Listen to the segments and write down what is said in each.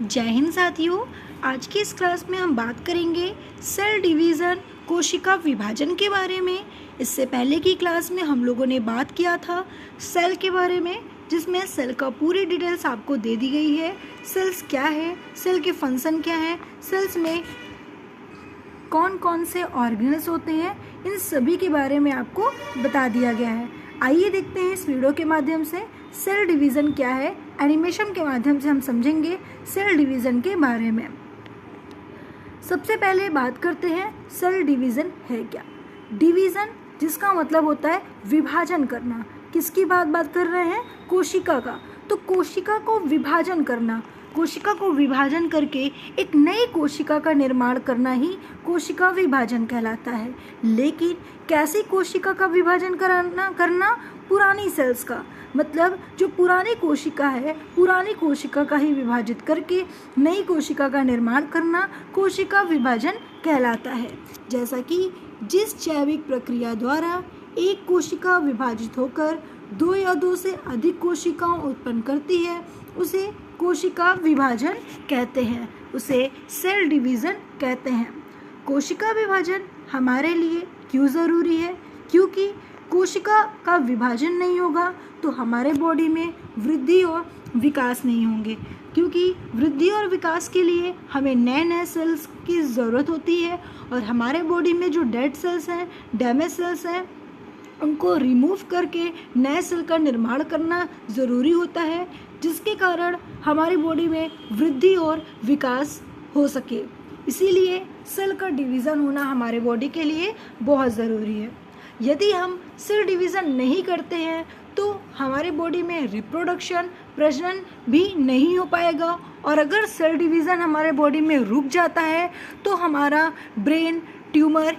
जय हिंद साथियों। आज की इस क्लास में हम बात करेंगे सेल डिवीज़न कोशिका विभाजन के बारे में। इससे पहले की क्लास में हम लोगों ने बात किया था सेल के बारे में, जिसमें सेल का पूरी डिटेल्स आपको दे दी गई है। सेल्स क्या है, सेल के फंक्शन क्या है, सेल्स में कौन कौन से ऑर्गेनल्स होते हैं, इन सभी के बारे में आपको बता दिया गया है। आइए देखते हैं इस वीडियो के माध्यम से सेल डिवीज़न क्या है। एनिमेशन के माध्यम से हम समझेंगे सेल डिवीज़न के बारे में। सबसे पहले बात करते हैं सेल डिवीज़न है क्या। डिवीज़न जिसका मतलब होता है विभाजन करना। किसकी बात कर रहे हैं? कोशिका का। तो कोशिका को विभाजन करना, कोशिका को विभाजन करके एक नई कोशिका का निर्माण करना ही कोशिका विभाजन कहलाता है। लेकिन कैसी कोशिका का विभाजन करना? पुरानी सेल्स का। मतलब जो पुरानी कोशिका है, पुरानी कोशिका का ही विभाजित करके नई कोशिका का निर्माण करना कोशिका विभाजन कहलाता है। जैसा कि जिस जैविक प्रक्रिया द्वारा एक कोशिका विभाजित होकर दो या दो से अधिक कोशिकाओं उत्पन्न करती है, उसे कोशिका विभाजन कहते हैं, उसे सेल डिवीज़न कहते हैं। कोशिका विभाजन हमारे लिए क्यों ज़रूरी है? क्योंकि कोशिका का विभाजन नहीं होगा तो हमारे बॉडी में वृद्धि और विकास नहीं होंगे। क्योंकि वृद्धि और विकास के लिए हमें नए नए सेल्स की ज़रूरत होती है, और हमारे बॉडी में जो डेड सेल्स हैं, डैमेज सेल्स हैं, उनको रिमूव करके नए सेल का निर्माण करना ज़रूरी होता है, जिसके कारण हमारी बॉडी में वृद्धि और विकास हो सके। इसीलिए सेल का डिवीज़न होना हमारे बॉडी के लिए बहुत ज़रूरी है। यदि हम सेल डिवीज़न नहीं करते हैं तो हमारे बॉडी में रिप्रोडक्शन, प्रजनन भी नहीं हो पाएगा, और अगर सेल डिवीज़न हमारे बॉडी में रुक जाता है तो हमारा ब्रेन ट्यूमर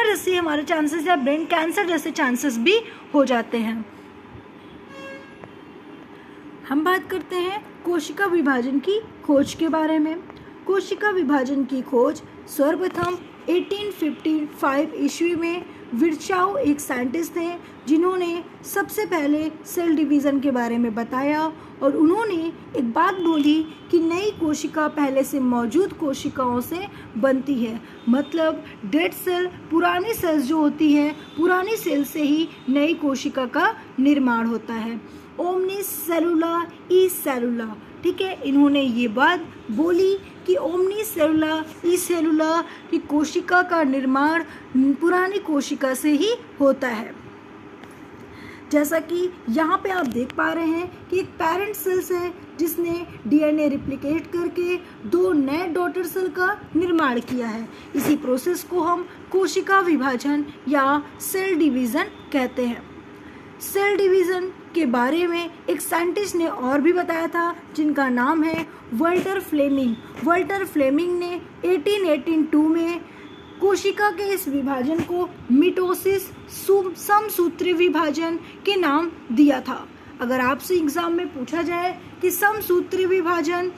जैसे हमारे चांसेस या ब्रेन कैंसर जैसे चांसेस भी हो जाते हैं। हम बात करते हैं कोशिका विभाजन की खोज के बारे में। कोशिका विभाजन की खोज सर्वप्रथम 1855 ईस्वी में विर्चाउ एक साइंटिस्ट थे, जिन्होंने सबसे पहले सेल डिवीज़न के बारे में बताया, और उन्होंने एक बात बोली कि नई कोशिका पहले से मौजूद कोशिकाओं से बनती है। मतलब डेड सेल, पुरानी सेल्स जो होती हैं, पुरानी सेल से ही नई कोशिका का निर्माण होता है। ओमनिस सेलुला ई सेलुला, ठीक है, इन्होंने ये बात बोली कि ओमनी सेलुला ई सेलुला की कोशिका का निर्माण पुरानी कोशिका से ही होता है। जैसा कि यहाँ पे आप देख पा रहे हैं कि एक पेरेंट सेल्स है जिसने डीएनए रिप्लिकेट करके दो नए डॉटर सेल का निर्माण किया है। इसी प्रोसेस को हम कोशिका विभाजन या सेल डिवीज़न कहते हैं। सेल डिवीज़न के बारे में एक साइंटिस्ट ने और भी बताया था, जिनका नाम है वाल्टर फ्लेमिंग। वाल्टर फ्लेमिंग ने 1882 में कोशिका के इस विभाजन को मिटोसिस समसूत्री विभाजन के नाम दिया था। अगर आपसे एग्जाम में पूछा जाए कि समसूत्री विभाजन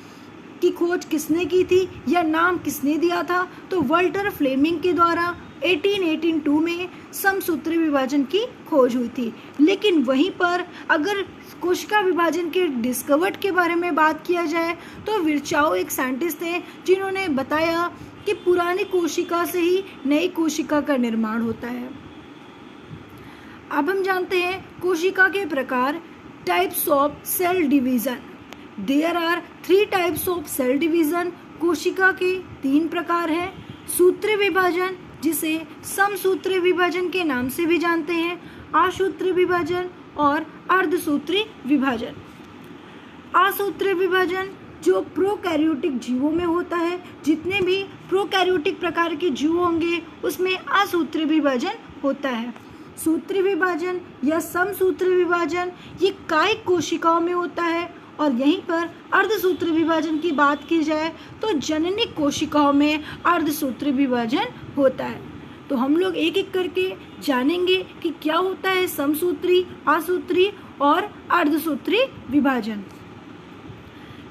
की खोज किसने की थी या नाम किसने दिया था, तो वाल्टर फ्लेमिंग के द्वारा 1882 में समसूत्री विभाजन की खोज हुई थी। लेकिन वहीं पर अगर कोशिका विभाजन के डिस्कवर्ड के बारे में बात किया जाए तो विर्चाउ एक साइंटिस्ट थे, जिन्होंने बताया कि पुरानी कोशिका से ही नई कोशिका का निर्माण होता है। अब हम जानते हैं कोशिका के प्रकार, types of cell division. There are 3 types of cell division. कोशिका के 3 प्रकार हैं। सूत्री विभाजन, जिसे समसूत्री विभाजन के नाम से भी जानते हैं, आसूत्री विभाजन और अर्धसूत्री विभाजन। आसूत्री विभाजन जो प्रोकैरियोटिक जीवों में होता है, जितने भी प्रोकैरियोटिक प्रकार के जीव होंगे उसमें आसूत्री विभाजन होता है। सूत्री विभाजन या समसूत्री विभाजन ये कायिक कोशिकाओं में होता है, और यहीं पर अर्धसूत्री विभाजन की बात की जाए तो जननिक कोशिकाओं में अर्धसूत्री विभाजन होता है। तो हम लोग एक एक करके जानेंगे कि क्या होता है समसूत्री, आसूत्री और अर्धसूत्री विभाजन।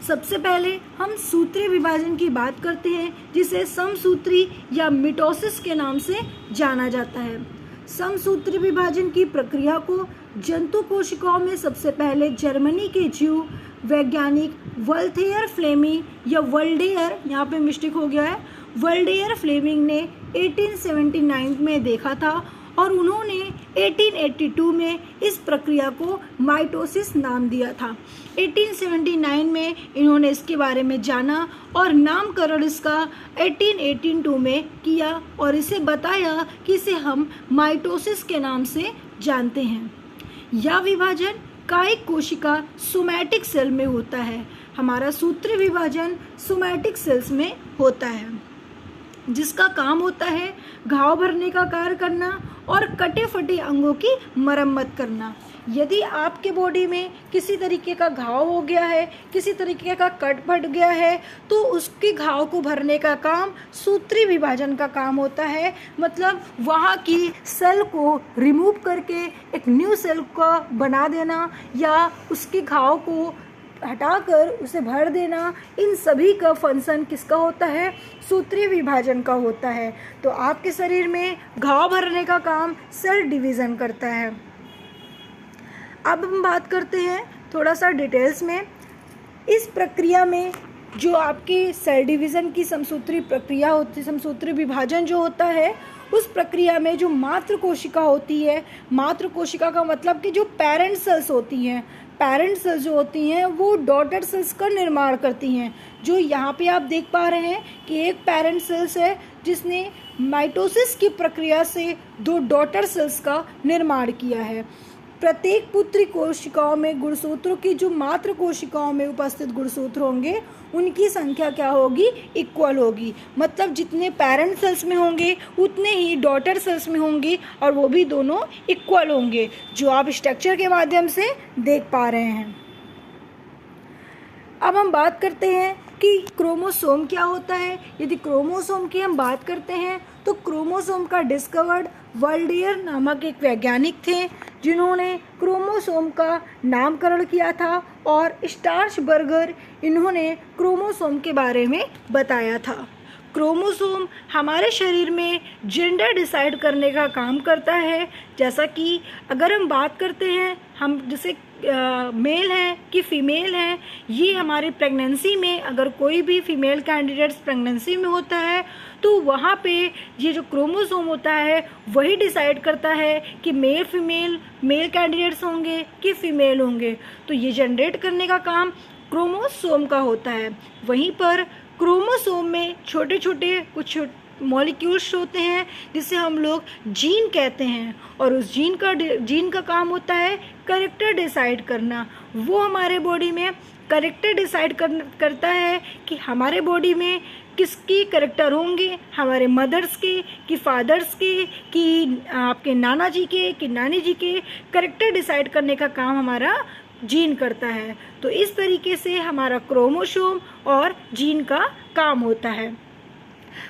सबसे पहले हम सूत्री विभाजन की बात करते हैं, जिसे समसूत्री या मिटोसिस के नाम से जाना जाता है। समसूत्री विभाजन की प्रक्रिया को जंतु कोशिकाओं में सबसे पहले जर्मनी के जीव वैज्ञानिक वॉल्थेयर फ्लेमिंग या वर्ल्डेयर, यहाँ पे मिस्टेक हो गया है, वर्ल्डेयर फ्लेमिंग ने 1879 में देखा था और उन्होंने 1882 में इस प्रक्रिया को माइटोसिस नाम दिया था। 1879 में इन्होंने इसके बारे में जाना और नामकरण इसका 1882 में किया और इसे बताया कि इसे हम माइटोसिस के नाम से जानते हैं। यह विभाजन कायिक कोशिका सोमैटिक सेल में होता है। हमारा सूत्री विभाजन सोमैटिक सेल्स में होता है, जिसका काम होता है घाव भरने का कार्य करना और कटे फटे अंगों की मरम्मत करना। यदि आपके बॉडी में किसी तरीके का घाव हो गया है, किसी तरीके का कट फट गया है, तो उसके घाव को भरने का काम सूत्री विभाजन का काम होता है। मतलब वहाँ की सेल को रिमूव करके एक न्यू सेल का बना देना या उसके घाव को हटाकर उसे भर देना, इन सभी का फंक्शन किसका होता है? सूत्री विभाजन का होता है। तो आपके शरीर में घाव भरने का काम सेल डिवीज़न करता है। अब हम बात करते हैं थोड़ा सा डिटेल्स में। इस प्रक्रिया में जो आपकी सेल डिवीज़न की समसूत्री प्रक्रिया होती है, समसूत्री विभाजन जो होता है, उस प्रक्रिया में जो मातृ कोशिका होती है, मातृ कोशिका का मतलब कि जो पेरेंट सेल्स होती हैं, पेरेंट सेल्स जो होती हैं वो डॉटर सेल्स का निर्माण करती हैं। जो यहाँ पे आप देख पा रहे हैं कि एक पेरेंट सेल्स है जिसने माइटोसिस की प्रक्रिया से दो डॉटर सेल्स का निर्माण किया है। प्रत्येक पुत्री कोशिकाओं में गुणसूत्रों की जो मातृ कोशिकाओं में उपस्थित गुणसूत्र होंगे उनकी संख्या क्या होगी? इक्वल होगी। मतलब जितने पेरेंट सेल्स में होंगे उतने ही डॉटर सेल्स में होंगे और वो भी दोनों इक्वल होंगे, जो आप स्ट्रक्चर के माध्यम से देख पा रहे हैं। अब हम बात करते हैं कि क्रोमोसोम क्या होता है। यदि क्रोमोसोम की हम बात करते हैं तो क्रोमोसोम का डिस्कवर्ड वर्ल्डेयर नामक एक वैज्ञानिक थे, जिन्होंने क्रोमोसोम का नामकरण किया था और स्टार्चबर्गर इन्होंने क्रोमोसोम के बारे में बताया था। क्रोमोसोम हमारे शरीर में जेंडर डिसाइड करने का काम करता है। जैसा कि अगर हम बात करते हैं, हम जैसे मेल है कि फीमेल है, ये हमारी प्रेगनेंसी में अगर कोई भी फीमेल कैंडिडेट्स प्रेगनेंसी में होता है तो वहाँ पे ये जो क्रोमोसोम होता है वही डिसाइड करता है कि मेल कैंडिडेट्स होंगे कि फीमेल होंगे। तो ये जनरेट करने का काम क्रोमोसोम का होता है। वहीं पर क्रोमोसोम में छोटे छोटे कुछ मॉलिक्यूल्स होते हैं जिसे हम लोग जीन कहते हैं, और उस जीन का काम होता है कैरेक्टर डिसाइड करना। वो हमारे बॉडी में कैरेक्टर डिसाइड करता है कि हमारे बॉडी में किसकी कैरेक्टर होंगे, हमारे मदर्स के कि फादर्स के कि आपके नाना जी के कि नानी जी के। कैरेक्टर डिसाइड करने का काम हमारा जीन करता है। तो इस तरीके से हमारा क्रोमोसोम और जीन का काम होता है।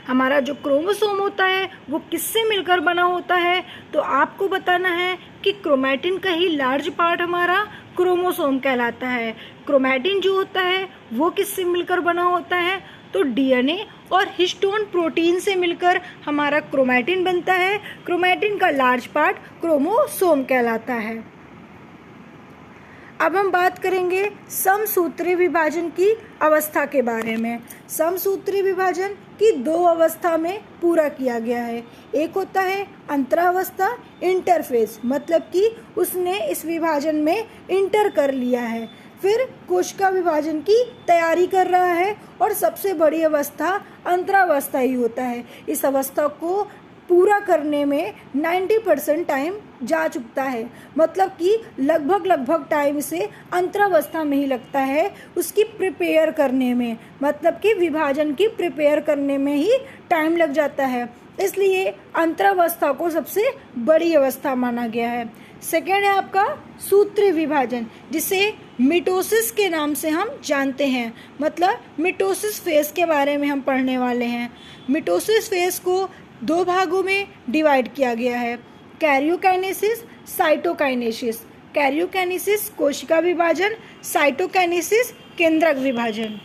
हमारा जो क्रोमोसोम होता है वो किससे मिलकर बना होता है? तो आपको बताना है कि क्रोमैटिन का ही लार्ज पार्ट हमारा क्रोमोसोम कहलाता है। क्रोमैटिन जो होता है वो किससे मिलकर बना होता है? तो डीएनए और हिस्टोन प्रोटीन से मिलकर हमारा क्रोमैटिन बनता है। क्रोमैटिन का लार्ज पार्ट क्रोमोसोम कहलाता है। अब हम बात करेंगे समसूत्री विभाजन की अवस्था के बारे में। समसूत्री विभाजन की दो अवस्था में पूरा किया गया है। एक होता है अंतरावस्था, इंटरफेस, मतलब कि उसने इस विभाजन में इंटर कर लिया है। फिर कोशिका विभाजन की तैयारी कर रहा है और सबसे बड़ी अवस्था अंतरावस्था ही होता है। इस अवस्था को पूरा करने में 90% टाइम जा चुकता है। मतलब कि लगभग टाइम से अंतरावस्था में ही लगता है उसकी प्रिपेयर करने में, मतलब कि विभाजन की प्रिपेयर करने में ही टाइम लग जाता है। इसलिए अंतरावस्था को सबसे बड़ी अवस्था माना गया है। सेकेंड है आपका सूत्री विभाजन, जिसे मिटोसिस के नाम से हम जानते हैं। मतलब मिटोसिस फेज के बारे में हम पढ़ने वाले हैं। मिटोसिस फेज को दो भागों में डिवाइड किया गया है, कैरियोकाइनेसिस, साइटोकाइनेसिस। कैरियोकाइनेसिस कोशिका विभाजन, साइटोकाइनेसिस केंद्रक विभाजन।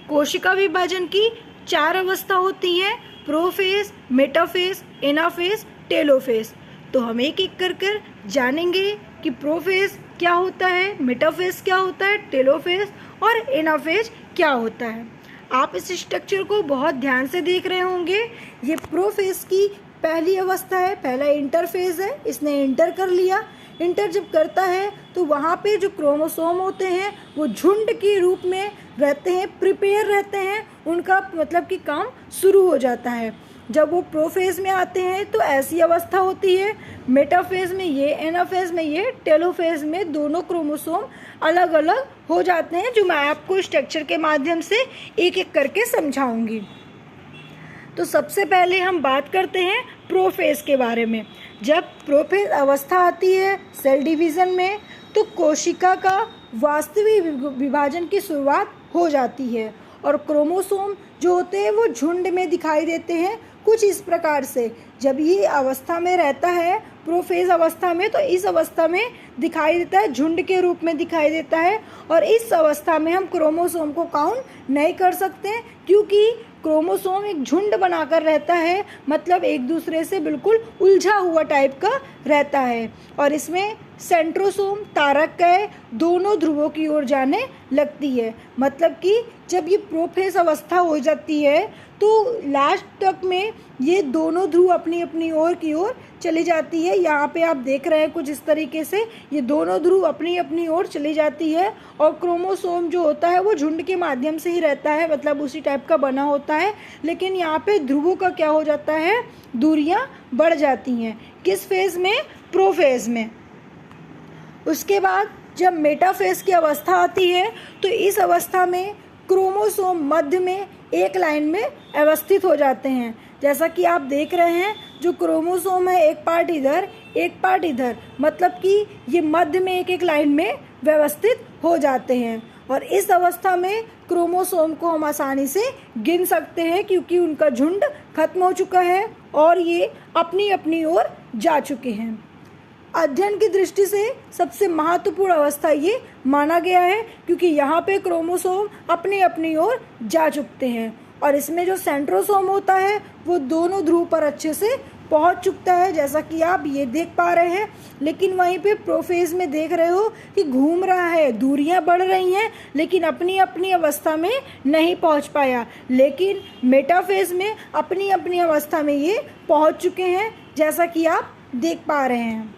कोशिका विभाजन की 4 अवस्था होती हैं, प्रोफेज, मेटाफेज, एनाफेज, टेलोफेज। तो हम एक एक कर जानेंगे कि प्रोफेज क्या होता है, मेटाफेज क्या होता है, टेलोफेज और एनाफेज क्या होता है। आप इस स्ट्रक्चर को बहुत ध्यान से देख रहे होंगे। ये प्रोफेज की पहली अवस्था है, पहला इंटरफेज है, इसने इंटर कर लिया। इंटर जब करता है तो वहाँ पे जो क्रोमोसोम होते हैं वो झुंड के रूप में रहते हैं, प्रिपेयर रहते हैं, उनका मतलब कि काम शुरू हो जाता है। जब वो प्रोफेज में आते हैं तो ऐसी अवस्था होती है, मेटाफेज में ये, एनाफेज में ये, टेलोफेज में दोनों क्रोमोसोम अलग अलग हो जाते हैं, जो मैं आपको स्ट्रक्चर के माध्यम से एक एक करके समझाऊंगी। तो सबसे पहले हम बात करते हैं प्रोफेज के बारे में। जब प्रोफेज अवस्था आती है सेल डिवीज़न में तो कोशिका का वास्तविक विभाजन की शुरुआत हो जाती है और क्रोमोसोम जो होते हैं वो झुंड में दिखाई देते हैं कुछ इस प्रकार से। जब ये अवस्था में रहता है प्रोफेज अवस्था में तो इस अवस्था में दिखाई देता है, झुंड के रूप में दिखाई देता है। और इस अवस्था में हम क्रोमोसोम को काउंट नहीं कर सकते क्योंकि क्रोमोसोम एक झुंड बनाकर रहता है, मतलब एक दूसरे से बिल्कुल उलझा हुआ टाइप का रहता है। और इसमें सेंट्रोसोम तारककाय दोनों ध्रुवों की ओर जाने लगती है, मतलब कि जब ये प्रोफेज अवस्था हो जाती है तो लास्ट तक में ये दोनों ध्रुव अपनी अपनी ओर की ओर चली जाती है। यहाँ पे आप देख रहे हैं कुछ इस तरीके से ये दोनों ध्रुव अपनी अपनी ओर चली जाती है और क्रोमोसोम जो होता है वो झुंड के माध्यम से ही रहता है, मतलब उसी टाइप का बना होता है। लेकिन यहाँ पे ध्रुवों का क्या हो जाता है, दूरियाँ बढ़ जाती हैं। किस फेज में, प्रोफेज में। उसके बाद जब मेटाफेज की अवस्था आती है तो इस अवस्था में क्रोमोसोम मध्य में एक लाइन में अवस्थित हो जाते हैं। जैसा कि आप देख रहे हैं जो क्रोमोसोम है एक पार्ट इधर एक पार्ट इधर, मतलब कि ये मध्य में एक एक लाइन में व्यवस्थित हो जाते हैं। और इस अवस्था में क्रोमोसोम को हम आसानी से गिन सकते हैं क्योंकि उनका झुंड खत्म हो चुका है और ये अपनी अपनी ओर जा चुके हैं। अध्ययन की दृष्टि से सबसे महत्वपूर्ण अवस्था ये माना गया है क्योंकि यहाँ पे क्रोमोसोम अपनी अपनी ओर जा चुकते हैं और इसमें जो सेंट्रोसोम होता है वो दोनों ध्रुव पर अच्छे से पहुँच चुकता है, जैसा कि आप ये देख पा रहे हैं। लेकिन वहीं पे प्रोफेज में देख रहे हो कि घूम रहा है, दूरियां बढ़ रही हैं लेकिन अपनी अपनी अवस्था में नहीं पहुंच पाया। लेकिन मेटाफेज में अपनी अपनी अवस्था में ये पहुंच चुके हैं, जैसा कि आप देख पा रहे हैं।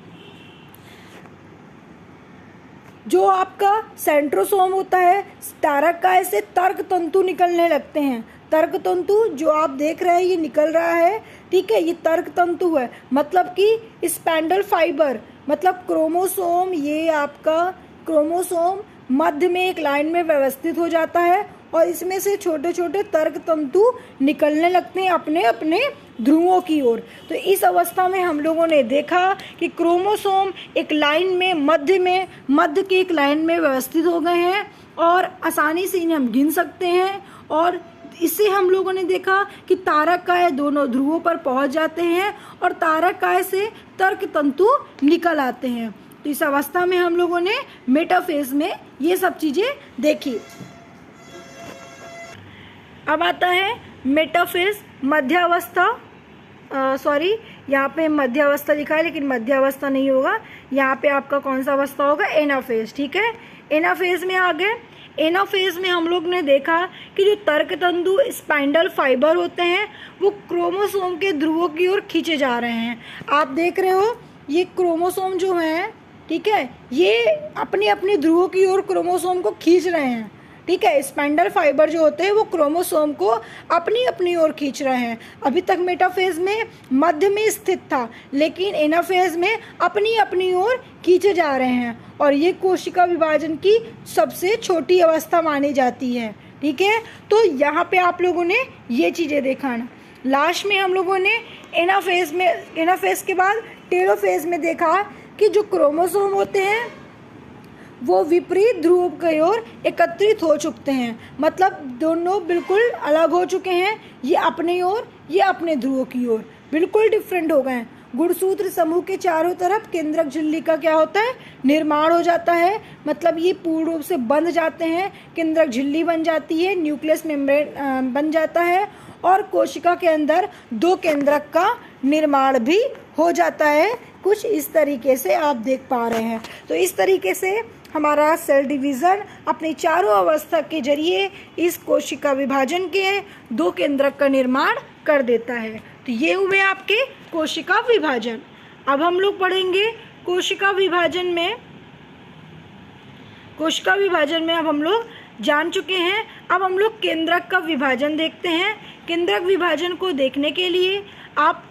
जो आपका सेंट्रोसोम होता है तारककाय से तर्क तंतु निकलने लगते हैं। तर्क तंतु जो आप देख रहे हैं ये निकल रहा है, ठीक है, ये तर्क तंतु है, मतलब कि स्पैंडल फाइबर, मतलब क्रोमोसोम, ये आपका क्रोमोसोम मध्य में एक लाइन में व्यवस्थित हो जाता है और इसमें से छोटे छोटे तर्क तंतु निकलने लगते हैं अपने अपने ध्रुवों की ओर। तो इस अवस्था में हम लोगों ने देखा कि क्रोमोसोम एक लाइन में मध्य के एक लाइन में व्यवस्थित हो गए हैं और आसानी से इन्हें हम गिन सकते हैं। और इससे हम लोगों ने देखा कि तारककाय दोनों ध्रुवों पर पहुंच जाते हैं और तारककाय से तर्क तंतु निकल आते हैं। तो इस अवस्था में हम लोगों ने मेटाफेज में ये सब चीज़ें देखी। अब आता है मेटाफेज मध्यावस्था। सॉरी, यहाँ पे मध्यावस्था लिखा है लेकिन मध्यावस्था नहीं होगा, यहाँ पे आपका कौन सा अवस्था होगा, एनाफेज, ठीक है। एनाफेज में आ गए। एनाफेज में हम लोग ने देखा कि जो तर्क तंतु स्पाइंडल फाइबर होते हैं वो क्रोमोसोम के ध्रुवों की ओर खींचे जा रहे हैं। आप देख रहे हो ये क्रोमोसोम जो हैं, ठीक है, ये अपनी अपनी ध्रुवों की ओर क्रोमोसोम को खींच रहे हैं, ठीक है। स्पाइंडल फाइबर जो होते हैं वो क्रोमोसोम को अपनी अपनी ओर खींच रहे हैं। अभी तक मेटाफेज में मध्य में स्थित था लेकिन एनाफेज में अपनी अपनी ओर खींचे जा रहे हैं और ये कोशिका विभाजन की सबसे छोटी अवस्था मानी जाती है, ठीक है। तो यहाँ पे आप लोगों ने ये चीज़ें देखा ना। लास्ट में हम लोगों ने एनाफेज के बाद टेलोफेज में देखा कि जो क्रोमोसोम होते हैं वो विपरीत ध्रुव की ओर एकत्रित हो चुके हैं, मतलब दोनों बिल्कुल अलग हो चुके हैं। ये अपनी ओर, ये अपने ध्रुवों की ओर बिल्कुल डिफरेंट हो गए हैं। गुणसूत्र समूह के चारों तरफ केंद्रक झिल्ली का क्या होता है, निर्माण हो जाता है, मतलब ये पूर्ण रूप से बंध जाते हैं, केंद्रक झिल्ली बन जाती है, न्यूक्लियस मेम्ब्रेन बन जाता है और कोशिका के अंदर दो केंद्रक का निर्माण भी हो जाता है। कुछ इस तरीके से आप देख पा रहे हैं। तो इस तरीके से हमारा सेल डिवीज़न अपनी चारों अवस्था के जरिए इस कोशिका विभाजन के 2 केंद्रक का निर्माण कर देता है। तो ये हुए आपके कोशिका विभाजन। अब हम लोग पढ़ेंगे कोशिका विभाजन में अब हम लोग जान चुके हैं। अब हम लोग केंद्रक का विभाजन देखते हैं। केंद्रक विभाजन को देखने के लिए आप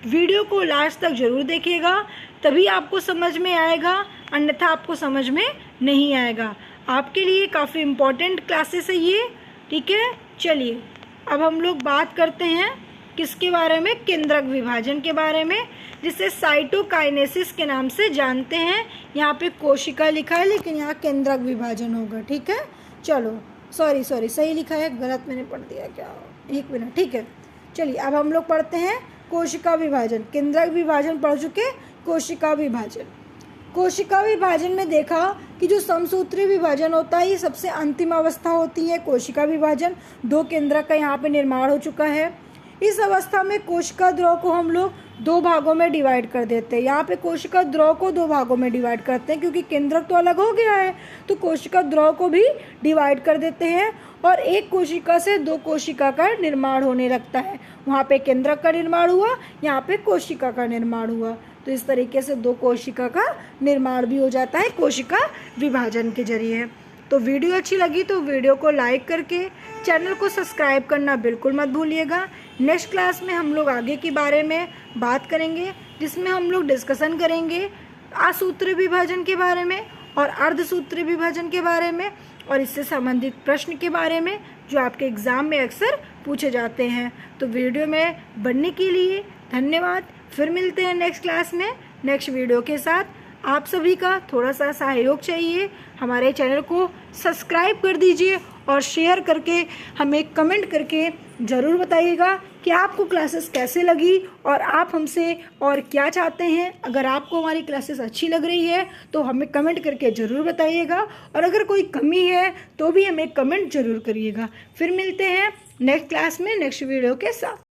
वीडियो को लास्ट तक जरूर देखिएगा, तभी आपको समझ में आएगा, अन्यथा आपको समझ में नहीं आएगा। आपके लिए काफ़ी इम्पोर्टेंट क्लासेस है ये, ठीक है। चलिए अब हम लोग बात करते हैं किसके बारे में, केंद्रक विभाजन के बारे में, जिसे साइटोकाइनेसिस के नाम से जानते हैं। यहाँ पे कोशिका लिखा है लेकिन यहाँ केंद्रक विभाजन होगा, ठीक है। चलो सॉरी सही लिखा है, गलत मैंने पढ़ दिया क्या, 1 मिनट, ठीक है। चलिए अब हम लोग पढ़ते हैं कोशिका विभाजन। केंद्रक विभाजन पढ़ चुके, कोशिका विभाजन में देखा कि जो समसूत्री विभाजन होता है ये सबसे अंतिम अवस्था होती है। कोशिका विभाजन 2 केंद्रक का यहाँ पे निर्माण हो चुका है। इस अवस्था में कोशिका द्रव को हम लोग 2 भागों में डिवाइड कर देते हैं। यहाँ पे कोशिका द्रव को 2 भागों में डिवाइड करते हैं, क्योंकि केंद्रक तो अलग हो गया है तो कोशिका द्रव को भी डिवाइड कर देते हैं और एक कोशिका से 2 कोशिका का निर्माण होने लगता है। वहाँ पे केंद्रक का निर्माण हुआ, यहाँ पे कोशिका का निर्माण हुआ। तो इस तरीके से 2 कोशिका का निर्माण भी हो जाता है कोशिका विभाजन के जरिए। तो वीडियो अच्छी लगी तो वीडियो को लाइक करके चैनल को सब्सक्राइब करना बिल्कुल मत भूलिएगा। नेक्स्ट क्लास में हम लोग आगे के बारे में बात करेंगे, जिसमें हम लोग डिस्कशन करेंगे आसूत्री विभाजन के बारे में और अर्धसूत्री विभाजन के बारे में और इससे संबंधित प्रश्न के बारे में जो आपके एग्ज़ाम में अक्सर पूछे जाते हैं। तो वीडियो में बनने के लिए धन्यवाद। फिर मिलते हैं नेक्स्ट क्लास में नेक्स्ट वीडियो के साथ। आप सभी का थोड़ा सा सहयोग चाहिए, हमारे चैनल को सब्सक्राइब कर दीजिए और शेयर करके हमें कमेंट करके ज़रूर बताइएगा कि आपको क्लासेस कैसे लगी और आप हमसे और क्या चाहते हैं। अगर आपको हमारी क्लासेस अच्छी लग रही है तो हमें कमेंट करके ज़रूर बताइएगा और अगर कोई कमी है तो भी हमें कमेंट ज़रूर करिएगा। फिर मिलते हैं नेक्स्ट क्लास में नेक्स्ट वीडियो के साथ।